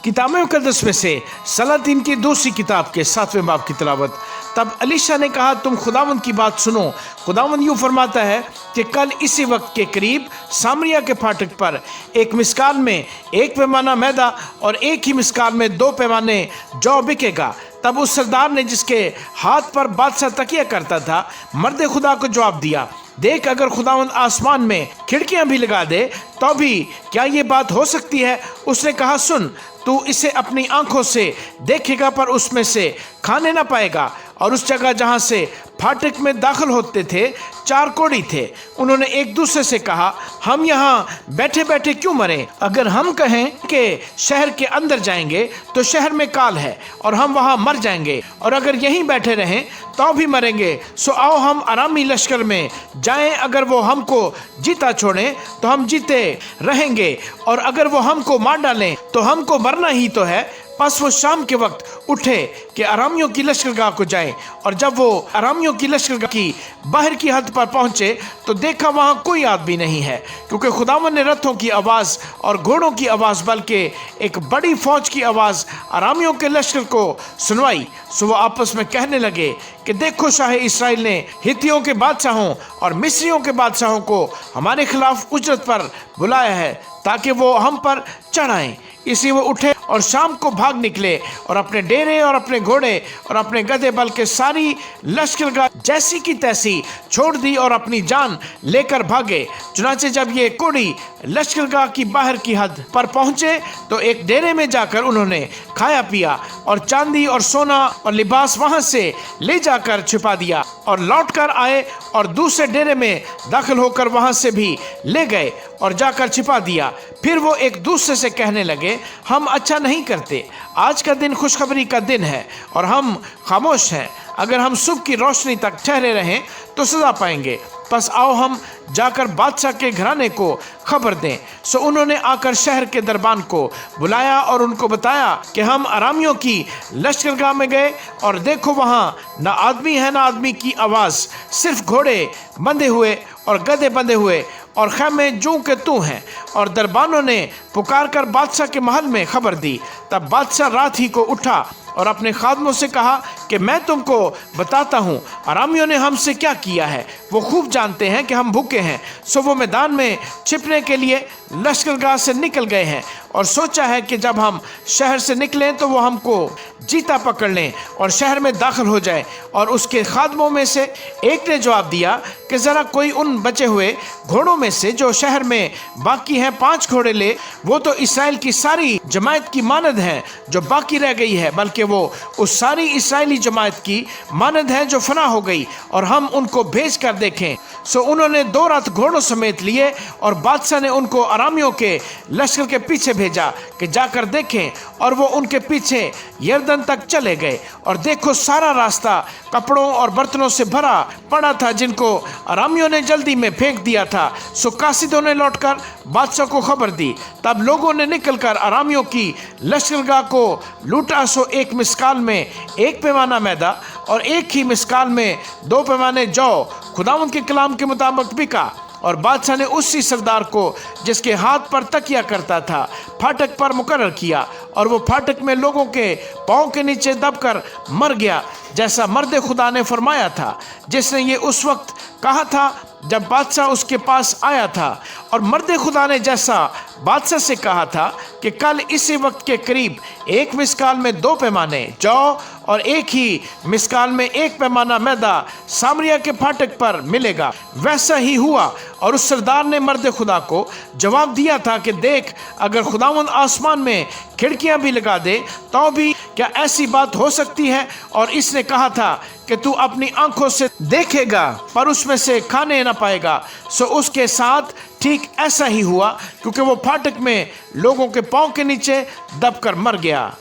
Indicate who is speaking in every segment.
Speaker 1: किताब मुकद्दस में से सलातीन की दूसरी किताब के 7वें बाब की तिलावत। तब अलीशा ने कहा, तुम खुदावंद की बात सुनो। खुदावंद यूँ फरमाता है कि कल इसी वक्त के करीब सामरिया के फाटक पर एक मिस्काल में 1 पैमाना मैदा और 1 ही मिस्काल में 2 पैमाने जौ बिकेगा। तब उस सरदार ने, जिसके हाथ पर बादशाह तकिया करता था, मर्द खुदा को जवाब दिया, देख, अगर खुदावंद आसमान में खिड़कियां भी लगा दे तो भी क्या ये बात हो सकती है? उसने कहा, सुन, तू इसे अपनी आंखों से देखेगा पर उसमें से खाने ना पाएगा। और उस जगह जहाँ से फाटक में दाखिल होते थे 4 कोढ़ी थे। उन्होंने एक दूसरे से कहा, हम यहाँ बैठे बैठे क्यों मरें? अगर हम कहें कि शहर के अंदर जाएंगे तो शहर में काल है और हम वहाँ मर जाएंगे, और अगर यहीं बैठे रहें तो भी मरेंगे। सो आओ हम अरामी लश्कर में जाएं। अगर वो हमको जीता छोड़ें तो हम जीते रहेंगे, और अगर वो हमको मार डालें तो हमको मरना ही तो है। बस वो शाम के वक्त उठे कि अरामियों की लश्करगाह को जाएं, और जब वो अरामियों की लश्करगाह की बाहर की हद पर पहुंचे तो देखा वहां कोई आदमी नहीं है, क्योंकि खुदावन ने रथों की आवाज़ और घोड़ों की आवाज़, बल्कि एक बड़ी फौज की आवाज़ अरामियों के लश्कर को सुनवाई। सो वो आपस में कहने लगे कि देखो, शाह इस्राएल ने हित्तियों के बादशाहों और मिस्रियों के बादशाहों को हमारे खिलाफ उजरत पर बुलाया है ताकि वो हम पर चढ़ाएं। इसी वो उठे और शाम को भाग निकले और अपने डेरे और अपने घोड़े और अपने गधे, बल्कि सारी लश्करगाह जैसी की तैसी छोड़ दी और अपनी जान लेकर भागे। चुनाचे जब ये कोढ़ी लश्करगाह की बाहर की हद पर पहुंचे तो एक डेरे में जाकर उन्होंने खाया पिया और चांदी और सोना और लिबास वहां से ले जाकर छिपा दिया, और लौट कर आए और दूसरे डेरे में दाखिल होकर वहां से भी ले गए और जाकर छिपा दिया। फिर वो एक दूसरे से कहने लगे, हम अच्छा नहीं करते। आज का दिन खुशखबरी का दिन है और हम खामोश हैं। अगर हम सुबह की रोशनी तक ठहरे रहें तो सजा पाएंगे। बस आओ हम जाकर बादशाह के घराने को खबर दें। सो उन्होंने आकर शहर के दरबान को बुलाया और उनको बताया कि हम अरामियों की लश्करगाह में गए और देखो, वहाँ ना आदमी है ना आदमी की आवाज़, सिर्फ घोड़े बंधे हुए और गधे बंधे हुए और खैमे जूं के तू हैं। और दरबानों ने पुकार कर बादशाह के महल में खबर दी। तब बादशाह रात ही को उठा और अपने खादमों से कहा कि मैं तुमको बताता हूँ अरामियों ने हमसे क्या किया है। वो खूब जानते हैं कि हम भूखे हैं। सो वो मैदान में छिपने के लिए लश्करगाह से निकल गए हैं और सोचा है कि जब हम शहर से निकलें तो वो हमको जीता पकड़ लें और शहर में दाखिल हो जाए। और उसके खादमों में से एक ने जवाब दिया कि ज़रा कोई उन बचे हुए घोड़ों में से जो शहर में बाकी हैं 5 घोड़े ले। वो तो इसराइल की सारी जमात की मानद है जो बाकी रह गई है, बल्कि वो उस सारी इसराइली जमात की मानद है जो फना हो गई, और हम उनको भेज कर देखें। सो उन्होंने 2 रथ घोड़ों समेत लिए और बादशाह ने उनको अरामियों के लश्कर के पीछे भेजा कि जाकर देखें। और वो उनके पीछे यरदन तक चले गए, और देखो, सारा रास्ता कपड़ों और बर्तनों से भरा पड़ा था जिनको अरामियों ने जल्दी में फेंक दिया था। सो कासिदों ने लौटकर बादशाह को खबर दी। तब लोगों ने निकलकर अरामियों की लश्करगाह को लूटा। सो 1 मिस्काल में 1 पैमाना मैदा और 1 ही मिस्काल में 2 पैमाने जौ खुदावंद के कलाम के मुताबिक बिका। और बादशाह ने उसी सरदार को जिसके हाथ पर तकिया करता था फाटक पर मुकर्रर किया, और वो फाटक में लोगों के पाँव के नीचे दबकर मर गया, जैसा मर्द खुदा ने फरमाया था, जिसने ये उस वक्त कहा था जब बादशाह उसके पास आया था। और मर्द खुदा ने जैसा बादशाह से कहा था कि कल इसी वक्त के करीब 1 मिस्काल में 2 पैमाने जौ और 1 ही मिस्काल में 1 पैमाना मैदा सामरिया के फाटक पर मिलेगा, वैसा ही हुआ। और उस सरदार ने मर्द खुदा को जवाब दिया था कि देख, अगर खुदावंद आसमान में खिड़कियां भी लगा दे तो भी क्या ऐसी बात हो सकती है? और इसने कहा था कि तू अपनी आंखों से देखेगा पर उसमें से खाने ना पाएगा। सो उसके साथ ठीक ऐसा ही हुआ, क्योंकि वो फाटक में लोगों के पाँव के नीचे दबकर मर गया।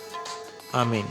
Speaker 1: आमीन।